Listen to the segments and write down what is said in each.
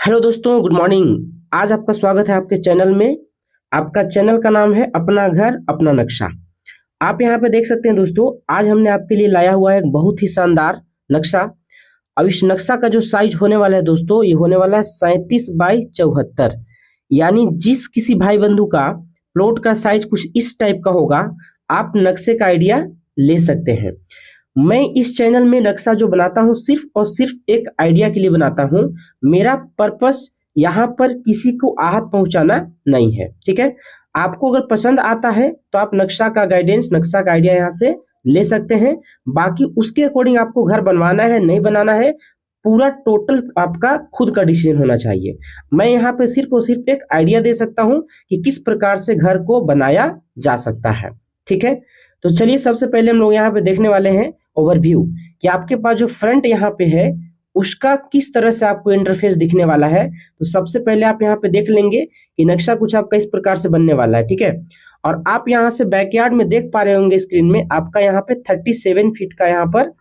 Hello दोस्तों, good morning. आज आपका स्वागत है आपके चैनल में। आपका चैनल का नाम है अपना घर अपना नक्शा। आप यहाँ पे देख सकते हैं दोस्तों, आज हमने आपके लिए लाया हुआ है एक बहुत ही शानदार नक्शा। अब इस नक्शा का जो साइज होने वाला है दोस्तों, ये होने वाला है 37x74। यानी जिस किसी भाई बंधु का प्लॉट का साइज कुछ इस टाइप का होगा, आप नक्शे का आइडिया ले सकते हैं। मैं इस चैनल में नक्शा जो बनाता हूँ सिर्फ और सिर्फ एक आइडिया के लिए बनाता हूँ। मेरा पर्पस यहाँ पर किसी को आहत पहुंचाना नहीं है, ठीक है। आपको अगर पसंद आता है तो आप नक्शा का गाइडेंस, नक्शा का आइडिया यहाँ से ले सकते हैं। बाकी उसके अकॉर्डिंग आपको घर बनवाना है नहीं बनाना है, पूरा टोटल आपका खुद का डिसीजन होना चाहिए। मैं यहाँ पे सिर्फ और सिर्फ एक आइडिया दे सकता हूँ कि किस प्रकार से घर को बनाया जा सकता है, ठीक है। तो चलिए, सबसे पहले हम लोग यहाँ पे देखने वाले हैं ओवरव्यू कि आपके पास जो फ्रंट यहाँ पे है उसका किस तरह से आपको इंटरफेस दिखने वाला है। तो सबसे पहले आप यहाँ पे देख लेंगे कि नक्शा कुछ आपका इस प्रकार से बनने वाला है, ठीक है। और आप यहाँ से बैकयार्ड में देख पा रहे होंगे स्क्रीन में, आपका यहाँ पे 37 फीट का यहाँ पर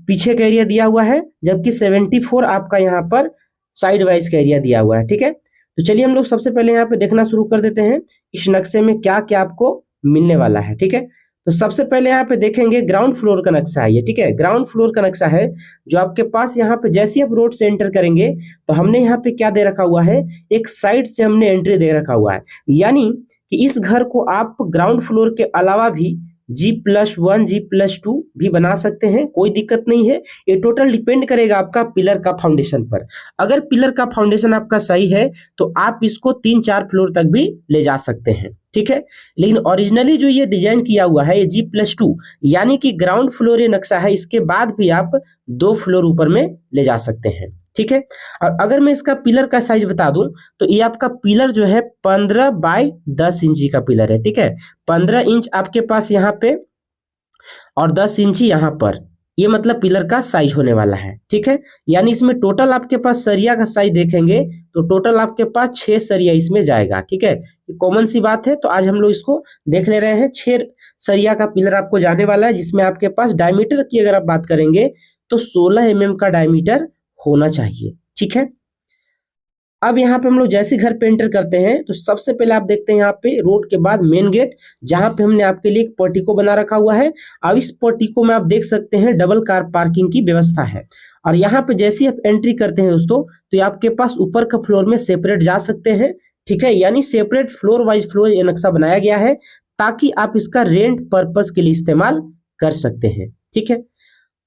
पीछे का एरिया दिया हुआ है, जबकि 74 आपका यहाँ पर साइड वाइज का एरिया दिया हुआ है, ठीक है। तो चलिए हम लोग सबसे पहले यहाँ पे देखना शुरू कर देते हैं इस नक्शे में क्या क्या आपको मिलने वाला है, ठीक है। तो सबसे पहले यहाँ पे देखेंगे ग्राउंड फ्लोर का नक्शा है ये, ठीक है। ग्राउंड फ्लोर का नक्शा है जो आपके पास यहाँ पे जैसे आप रोड से एंटर करेंगे तो हमने यहाँ पे क्या दे रखा हुआ है, एक साइड से हमने एंट्री दे रखा हुआ है। यानी कि इस घर को आप ग्राउंड फ्लोर के अलावा भी G+1 G+2 भी बना सकते हैं, कोई दिक्कत नहीं है। ये टोटल डिपेंड करेगा आपका पिलर का फाउंडेशन पर। अगर पिलर का फाउंडेशन आपका सही है तो आप इसको 3-4 फ्लोर तक भी ले जा सकते हैं, ठीक है। लेकिन ओरिजिनली जो ये डिजाइन किया हुआ है ये G+2 यानी कि ग्राउंड फ्लोर ये नक्शा है, इसके बाद भी आप 2 फ्लोर ऊपर में ले जा सकते हैं, ठीक है। और अगर मैं इसका पिलर का साइज बता दूं तो ये आपका पिलर जो है 15x10 इंची का पिलर है, ठीक है। 15 इंच आपके पास यहाँ पे और 10 इंची यहाँ पर, ये मतलब पिलर का साइज होने वाला है, ठीक है। यानी इसमें टोटल आपके पास सरिया का साइज देखेंगे तो टोटल आपके पास 6 सरिया इसमें जाएगा, ठीक है। कॉमन सी बात है, तो आज हम लोग इसको देख ले रहे हैं। 6 सरिया का पिलर आपको जाने वाला है, जिसमें आपके पास डायमीटर की अगर आप बात करेंगे तो 16 mm का डायमीटर होना चाहिए, ठीक है। अब यहाँ पे हम लोग जैसे घर पे एंटर करते हैं तो सबसे पहले आप देखते हैं यहाँ पे रोड के बाद मेन गेट, जहां पे हमने आपके लिए एक पोर्टिको बना रखा हुआ है। अब इस पोर्टिको में आप देख सकते हैं डबल कार पार्किंग की व्यवस्था है। और यहाँ पे जैसे आप एंट्री करते हैं दोस्तों तो ये आपके पास ऊपर का फ्लोर में सेपरेट जा सकते हैं, ठीक है। यानी सेपरेट फ्लोर वाइज फ्लोर ये नक्शा बनाया गया है ताकि आप इसका रेंट पर्पज के लिए इस्तेमाल कर सकते हैं, ठीक है।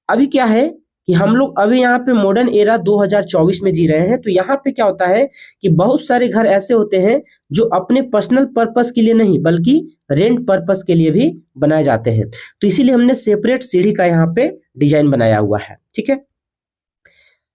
अभी क्या है कि हम लोग अभी यहाँ पे मॉडर्न एरा 2024 में जी रहे हैं। तो यहाँ पे क्या होता है कि बहुत सारे घर ऐसे होते हैं जो अपने पर्सनल पर्पस के लिए नहीं बल्कि रेंट पर्पस के लिए भी बनाए जाते हैं। तो इसीलिए हमने सेपरेट सीढ़ी का यहाँ पे डिजाइन बनाया हुआ है, ठीक है।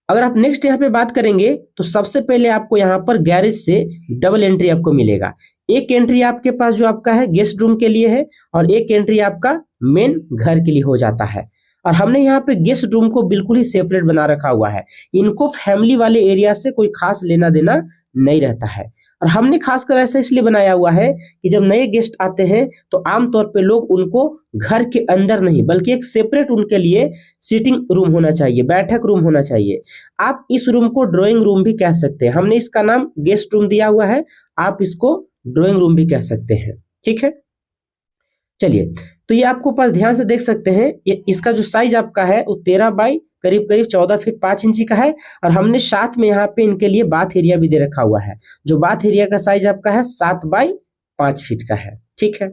अगर आप नेक्स्ट यहाँ पे बात करेंगे तो सबसे पहले आपको यहाँ पर गैरेज से डबल एंट्री आपको मिलेगा। एक एंट्री आपके पास जो आपका है गेस्ट रूम के लिए है और एक एंट्री आपका मेन घर के लिए हो जाता है। और हमने यहाँ पे गेस्ट रूम को बिल्कुल ही सेपरेट बना रखा हुआ है। इनको फैमिली वाले एरिया से कोई खास लेना देना नहीं रहता है। और हमने खासकर ऐसा इसलिए बनाया हुआ है कि जब नए गेस्ट आते हैं तो आमतौर पे लोग उनको घर के अंदर नहीं बल्कि एक सेपरेट उनके लिए सिटिंग रूम होना चाहिए, बैठक रूम होना चाहिए। आप इस रूम को ड्राइंग रूम भी कह सकते हैं। हमने इसका नाम गेस्ट रूम दिया हुआ है, आप इसको ड्राइंग रूम भी कह सकते हैं, ठीक है। चलिए, तो ये आपको पास ध्यान से देख सकते हैं, ये इसका जो साइज आपका है वो 13 बाई करीब करीब 14 फीट 5 इंची का है। और हमने साथ में यहाँ पे इनके लिए बाथ एरिया भी दे रखा हुआ है, जो बाथ एरिया का साइज आपका है 7 बाई 5 फीट का है, ठीक है।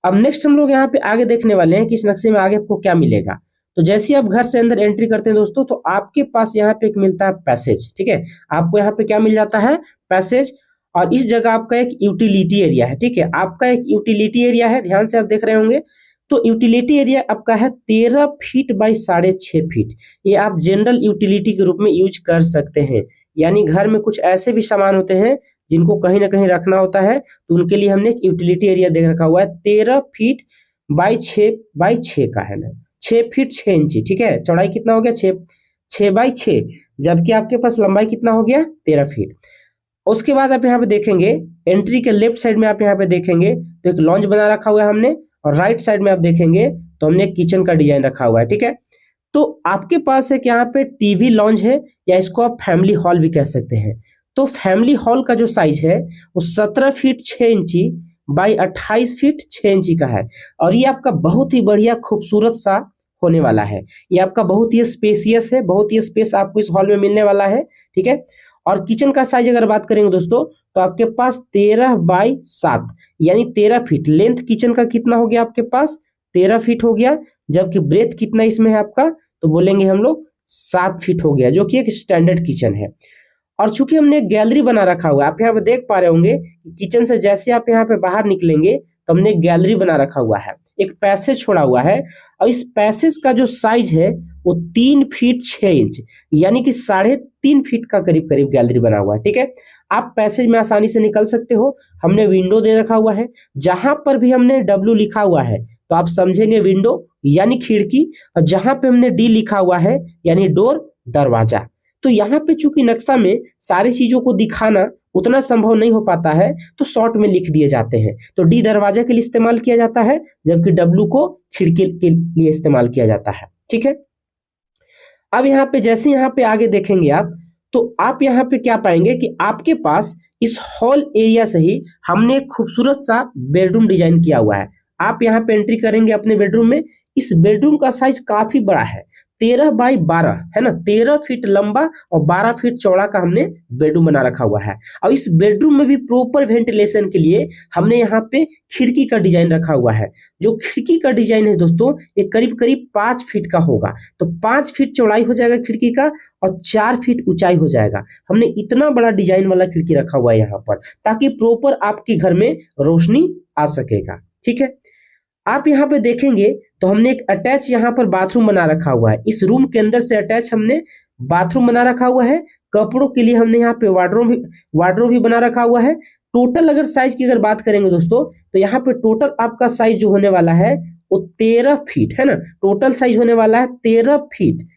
अब नेक्स्ट हम लोग यहाँ पे आगे देखने वाले हैं कि इस नक्शे में आगे आपको क्या मिलेगा। तो जैसे आप घर से अंदर एंट्री करते हैं दोस्तों तो आपके पास यहाँ पे एक मिलता है पैसेज, ठीक है। आपको यहाँ पे क्या मिल जाता है, पैसेज। और इस जगह आपका एक यूटिलिटी एरिया है, ठीक है। आपका एक यूटिलिटी एरिया है, ध्यान से आप देख रहे होंगे। तो यूटिलिटी एरिया आपका है 13 फीट बाई 6.5 फीट। ये आप जनरल यूटिलिटी के रूप में यूज कर सकते हैं। यानी घर में कुछ ऐसे भी सामान होते हैं जिनको कहीं ना कहीं रखना होता है, तो उनके लिए हमने एक यूटिलिटी एरिया देख रखा हुआ है। 13 फीट बाई 6 का है ना, 6 फीट 6 इंची, ठीक है। चौड़ाई कितना हो गया, 6 बाई 6, जबकि आपके पास लंबाई कितना हो गया, 13 फीट। उसके बाद आप यहाँ पे देखेंगे एंट्री के लेफ्ट साइड में आप यहाँ पे देखेंगे तो एक लॉन्च बना रखा हुआ है हमने, और राइट साइड में आप देखेंगे तो हमने किचन का डिजाइन रखा हुआ है, ठीक है। तो आपके पास एक यहाँ पे टीवी लॉन्ज है, या इसको आप फैमिली हॉल भी कह सकते हैं। तो फैमिली हॉल का जो साइज है वो 17 फीट 6 इंची बाई 28 फीट 6 इंची का है, और ये आपका बहुत ही बढ़िया खूबसूरत सा होने वाला है। ये आपका बहुत ही स्पेसियस है, बहुत ही स्पेस आपको इस हॉल में मिलने वाला है, ठीक है। और किचन का साइज अगर बात करेंगे दोस्तों, तो आपके पास 13 बाई 7 यानी 13 फीट लेंथ किचन का कितना हो गया आपके पास, 13 फीट हो गया। जबकि ब्रेथ कितना इसमें है आपका, तो बोलेंगे हम लोग 7 फीट हो गया, जो कि एक स्टैंडर्ड किचन है। और चूंकि हमने एक गैलरी बना रखा हुआ है, आप यहाँ पे देख पा रहे होंगे कि किचन से जैसे आप यहाँ पे बाहर निकलेंगे तो हमने एक गैलरी बना रखा हुआ है, एक पैसेज छोड़ा हुआ है, और इस पैसेज का जो साइज है वो 3 फीट 6 इंच यानी कि 3.5 फीट का करीब करीब गैलरी बना हुआ है, ठीक है। आप पैसेज में आसानी से निकल सकते हो। हमने विंडो दे रखा हुआ है, जहां पर भी हमने W लिखा हुआ है तो आप समझेंगे विंडो यानी खिड़की, और जहां पे हमने D लिखा हुआ है यानी डोर दरवाजा। तो यहाँ पे चूंकि नक्शा में सारी चीजों को दिखाना उतना संभव नहीं हो पाता है, तो शॉर्ट में लिख दिए जाते हैं। तो डी दरवाजा के लिए इस्तेमाल किया जाता है, जबकि डब्ल्यू को खिड़की के लिए इस्तेमाल किया जाता है, ठीक है। अब यहाँ पे जैसे यहाँ पे आगे देखेंगे आप, तो आप यहाँ पे क्या पाएंगे कि आपके पास इस हॉल एरिया से ही हमने एक खूबसूरत सा बेडरूम डिजाइन किया हुआ है। आप यहाँ पे एंट्री करेंगे अपने बेडरूम में। इस बेडरूम का साइज काफी बड़ा है, 13 बाई 12 है ना, 13 फीट लंबा और 12 फीट चौड़ा का हमने बेडरूम बना रखा हुआ है। और इस बेडरूम में भी प्रॉपर वेंटिलेशन के लिए हमने यहाँ पे खिड़की का डिजाइन रखा हुआ है। जो खिड़की का डिजाइन है दोस्तों, ये करीब करीब 5 फीट का होगा। तो 5 फीट चौड़ाई हो जाएगा खिड़की का और 4 फीट ऊंचाई हो जाएगा। हमने इतना बड़ा डिजाइन वाला खिड़की रखा हुआ है यहाँ पर, ताकि प्रॉपर आपके घर में रोशनी आ सकेगा, ठीक है। आप यहाँ पे देखेंगे तो हमने एक अटैच यहाँ पर बाथरूम बना रखा हुआ है। इस रूम के अंदर से अटैच हमने बाथरूम बना रखा हुआ है। कपड़ों के लिए हमने यहाँ पे वार्डरोब भी बना रखा हुआ है। टोटल अगर साइज की अगर बात करेंगे दोस्तों, तो यहाँ पे टोटल आपका साइज जो होने वाला है वो 13 फीट है ना। टोटल साइज होने वाला है 13 फीट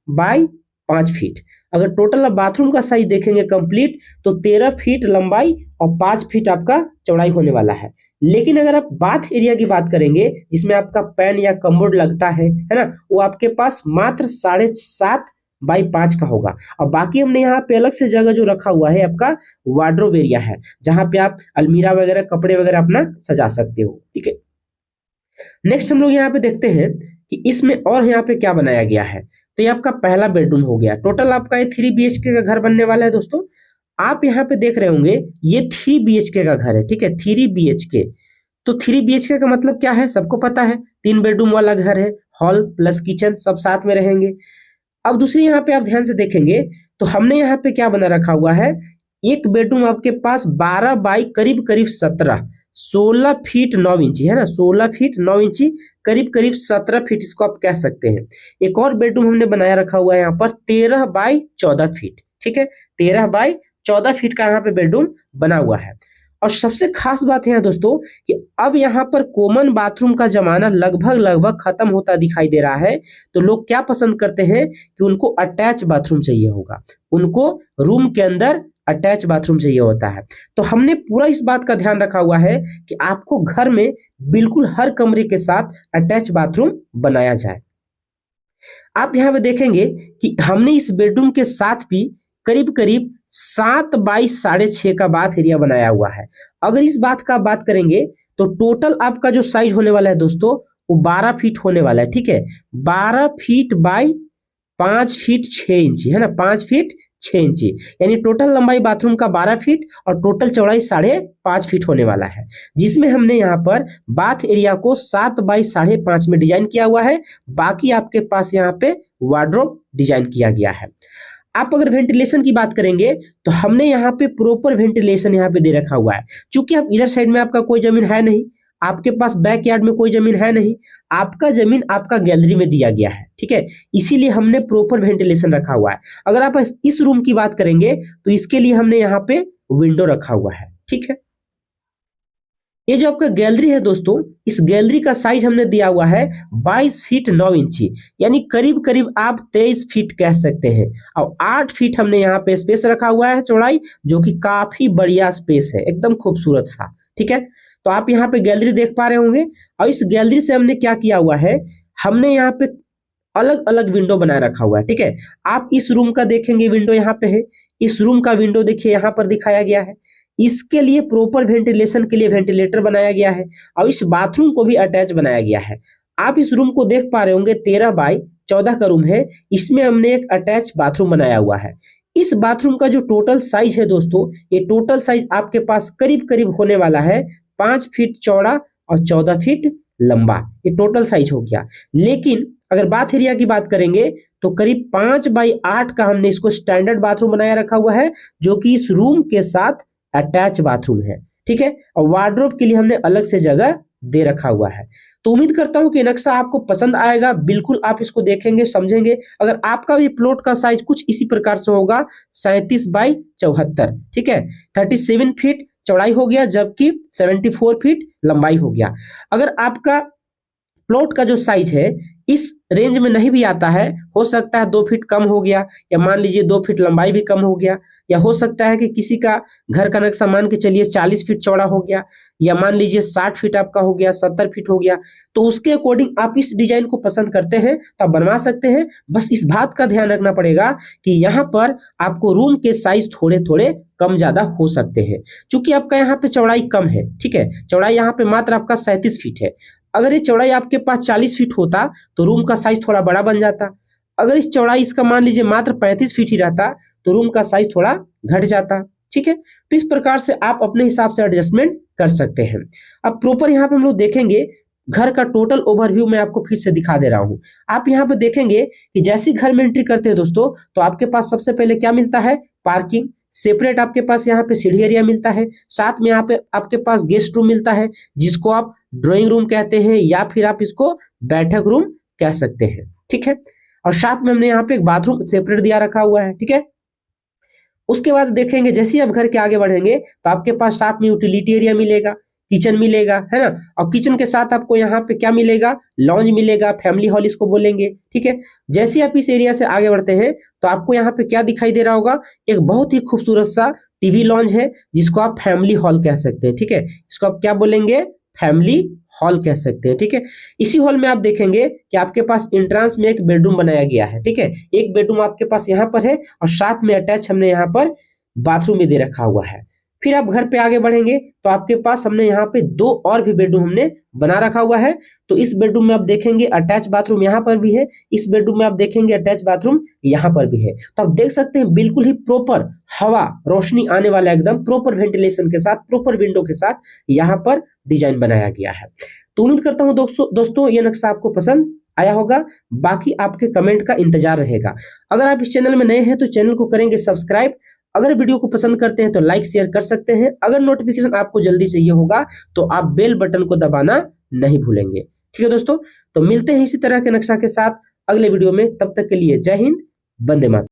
बाई 5 फीट। अगर टोटल आप बाथरूम का साइज देखेंगे कंप्लीट, तो 13 फीट लंबाई और 5 फीट आपका चौड़ाई होने वाला है। लेकिन अगर आप बाथ एरिया की बात करेंगे, जिसमें आपका पैन या कमोड लगता है ना, वो आपके पास मात्र 7.5 बाई 5 का होगा। और बाकी हमने यहाँ पे अलग से जगह जो रखा हुआ है आपका वार्डरोब एरिया है, जहां पे आप अलमीरा वगैरह कपड़े वगैरह अपना सजा सकते हो, ठीक है। नेक्स्ट हम लोग यहाँ पे देखते हैं कि इसमें और यहाँ पे क्या बनाया गया है। तो ये आपका पहला बेडरूम हो गया। टोटल आपका ये 3 BHK का घर बनने वाला है दोस्तों। आप यहाँ पे देख रहे होंगे ये 3 BHK का घर है, ठीक है, 3 BHK। तो 3 BHK का मतलब क्या है, सबको पता है, 3 बेडरूम वाला घर है, हॉल प्लस किचन सब साथ में रहेंगे। अब दूसरी यहाँ पे आप ध्यान से देखेंगे तो हमने यहाँ पे क्या बना रखा हुआ है, एक बेडरूम आपके पास 12 बाई करीब करीब 16 फीट 9 इंची है ना, 16 फीट 9 इंची करीब करीब 17 फीट इसको आप कह सकते हैं। एक और बेडरूम हमने बनाया रखा हुआ है यहाँ पर 13 बाई 14 फीट, ठीक है, 13 बाई 14 फीट का यहाँ पे बेडरूम बना हुआ है। और सबसे खास बात है दोस्तों कि अब यहाँ पर कॉमन बाथरूम का जमाना लगभग खत्म होता दिखाई दे रहा है। तो लोग क्या पसंद करते हैं कि उनको अटैच बाथरूम चाहिए होगा, उनको रूम के अंदर अटैच बाथरूम चाहिए होता है। तो हमने पूरा इस बात का ध्यान रखा हुआ है कि आपको घर में बिल्कुल हर कमरे के साथ अटैच बाथरूम बनाया जाए। आप यहाँ पे देखेंगे कि हमने इस बेडरूम के साथ भी करीब करीब 7 बाई 6.5 का बाथ एरिया बनाया हुआ है। अगर इस बात का बात करेंगे तो टोटल आपका जो साइज होने वाला है दोस्तों वो 12 फीट होने वाला है, ठीक है, 12 फीट बाई 5 फीट 6 इंची है ना, 5 फीट 6 इंची यानी टोटल लंबाई बाथरूम का 12 फीट और टोटल चौड़ाई 5.5 फीट होने वाला है। जिसमें हमने यहाँ पर बाथ एरिया को 7 बाई 5.5 में डिजाइन किया हुआ है। बाकी आपके पास यहाँ पे वार्डरोब डिजाइन किया गया है। आप अगर वेंटिलेशन की बात करेंगे तो हमने यहाँ पे प्रॉपर वेंटिलेशन यहाँ पे दे रखा हुआ है। क्योंकि आप इधर साइड में आपका कोई जमीन है नहीं, आपके पास बैकयार्ड में कोई जमीन है नहीं, आपका जमीन आपका गैलरी में दिया गया है, ठीक है, इसीलिए हमने प्रॉपर वेंटिलेशन रखा हुआ है। अगर आप इस रूम की बात करेंगे तो इसके लिए हमने यहाँ पे विंडो रखा हुआ है, ठीक है। ये जो आपका गैलरी है दोस्तों, इस गैलरी का साइज हमने दिया हुआ है 22 फीट 9 इंची यानी करीब करीब आप 23 फीट कह सकते हैं। और 8 फीट हमने यहाँ पे स्पेस रखा हुआ है चौड़ाई, जो कि काफी बढ़िया स्पेस है, एकदम खूबसूरत सा, ठीक है। तो आप यहाँ पे गैलरी देख पा रहे होंगे। और इस गैलरी से हमने क्या किया हुआ है, हमने यहाँ पे अलग अलग विंडो बनाए रखा हुआ है। ठीक है, आप इस रूम का देखेंगे विंडो यहाँ पे है, इस रूम का विंडो देखिए यहाँ पर दिखाया गया है। इसके लिए प्रॉपर वेंटिलेशन के लिए वेंटिलेटर बनाया गया है और इस बाथरूम को भी अटैच बनाया गया है। आप इस रूम को देख पा रहे होंगे 13x14 का रूम है, इसमें हमने एक अटैच बाथरूम बनाया हुआ है। इस बाथरूम का जो टोटल साइज है दोस्तों, ये टोटल साइज आपके पास करीब करीब होने वाला है 5 फीट चौड़ा और 14 फीट लंबा, ये टोटल साइज हो गया। लेकिन अगर बाथ एरिया की बात करेंगे तो करीब 5x8 का हमने इसको स्टैंडर्ड बाथरूम बनाया रखा हुआ है, जो कि इस रूम के साथ अटैच बाथरूम है। ठीक है, और वार्डरोब के लिए हमने अलग से जगह दे रखा हुआ है। तो उम्मीद करता हूं कि नक्शा आपको पसंद आएगा, बिल्कुल आप इसको देखेंगे समझेंगे। अगर आपका भी प्लॉट का साइज कुछ इसी प्रकार से होगा 37x74, ठीक है, 37 फीट चौड़ाई हो गया, जबकि 74 फीट लंबाई हो गया। अगर आपका प्लॉट का जो साइज है इस रेंज में नहीं भी आता है, हो सकता है 2 फीट कम हो गया, या मान लीजिए 2 फीट लंबाई भी कम हो गया, या हो सकता है कि किसी का घर का नक्शा मान के चलिए 40 फीट चौड़ा हो गया, या मान लीजिए 60 फीट आपका हो गया, 70 फीट हो गया, तो उसके अकॉर्डिंग आप इस डिजाइन को पसंद करते हैं तो आप बनवा सकते हैं। बस इस बात का ध्यान रखना पड़ेगा कि यहाँ पर आपको रूम के साइज थोड़े थोड़े कम ज्यादा हो सकते हैं, क्योंकि आपका यहाँ पे चौड़ाई कम है। ठीक है, चौड़ाई यहाँ पे मात्र आपका 37 फीट है। अगर ये चौड़ाई आपके पास 40 फीट होता तो रूम का साइज थोड़ा बड़ा बन जाता। अगर इस चौड़ाई इसका मान लीजिए मात्र 35 फीट ही रहता तो रूम का साइज थोड़ा घट जाता। ठीक है, तो इस प्रकार से आप अपने हिसाब से एडजस्टमेंट कर सकते हैं। अब प्रॉपर यहाँ पे हम लोग देखेंगे घर का टोटल ओवरव्यू मैं आपको फिर से दिखा दे रहा हूँ। आप यहाँ पे देखेंगे कि जैसे घर में एंट्री करते हैं दोस्तों, तो आपके पास सबसे पहले क्या मिलता है, पार्किंग सेपरेट, आपके पास यहाँ पे सीढ़ी एरिया मिलता है, साथ में यहाँ पे आपके पास गेस्ट रूम मिलता है जिसको आप ड्राइंग रूम कहते हैं, या फिर आप इसको बैठक रूम कह सकते हैं। ठीक है, और साथ में हमने यहाँ पे एक बाथरूम सेपरेट दिया रखा हुआ है। ठीक है, उसके बाद देखेंगे जैसे ही आप घर के आगे बढ़ेंगे तो आपके पास साथ में यूटिलिटी एरिया मिलेगा, किचन मिलेगा, है ना, और किचन के साथ आपको यहाँ पे क्या मिलेगा, लॉन्ज मिलेगा, फैमिली हॉल इसको बोलेंगे। ठीक है, जैसे ही आप इस एरिया से आगे बढ़ते हैं तो आपको यहाँ पे क्या दिखाई दे रहा होगा, एक बहुत ही खूबसूरत सा टीवी लॉन्ज है जिसको आप फैमिली हॉल कह सकते हैं। ठीक है, इसको आप क्या बोलेंगे, फैमिली हॉल कह सकते हैं। ठीक है, इसी हॉल में आप देखेंगे कि आपके पास एंट्रेंस में एक बेडरूम बनाया गया है। ठीक है, एक बेडरूम आपके पास यहाँ पर है और साथ में अटैच हमने यहाँ पर बाथरूम में दे रखा हुआ है। फिर आप घर पे आगे बढ़ेंगे तो आपके पास हमने यहाँ पे 2 और भी बेडरूम हमने बना रखा हुआ है। तो इस बेडरूम में आप देखेंगे अटैच बाथरूम यहाँ पर भी है, इस बेडरूम में आप देखेंगे अटैच बाथरूम यहाँ पर भी है। तो आप देख सकते हैं बिल्कुल ही प्रॉपर हवा रोशनी आने वाला, एकदम प्रॉपर वेंटिलेशन के साथ, प्रॉपर विंडो के साथ यहाँ पर डिजाइन बनाया गया है। तो उम्मीद करता हूँ दोस्तों ये नक्शा आपको पसंद आया होगा। बाकी आपके कमेंट का इंतजार रहेगा। अगर आप इस चैनल में नए हैं तो चैनल को करेंगे सब्सक्राइब। अगर वीडियो को पसंद करते हैं तो लाइक शेयर कर सकते हैं। अगर नोटिफिकेशन आपको जल्दी चाहिए होगा तो आप बेल बटन को दबाना नहीं भूलेंगे। ठीक है दोस्तों, तो मिलते हैं इसी तरह के नक्शा के साथ अगले वीडियो में। तब तक के लिए जय हिंद, वंदे मातरम।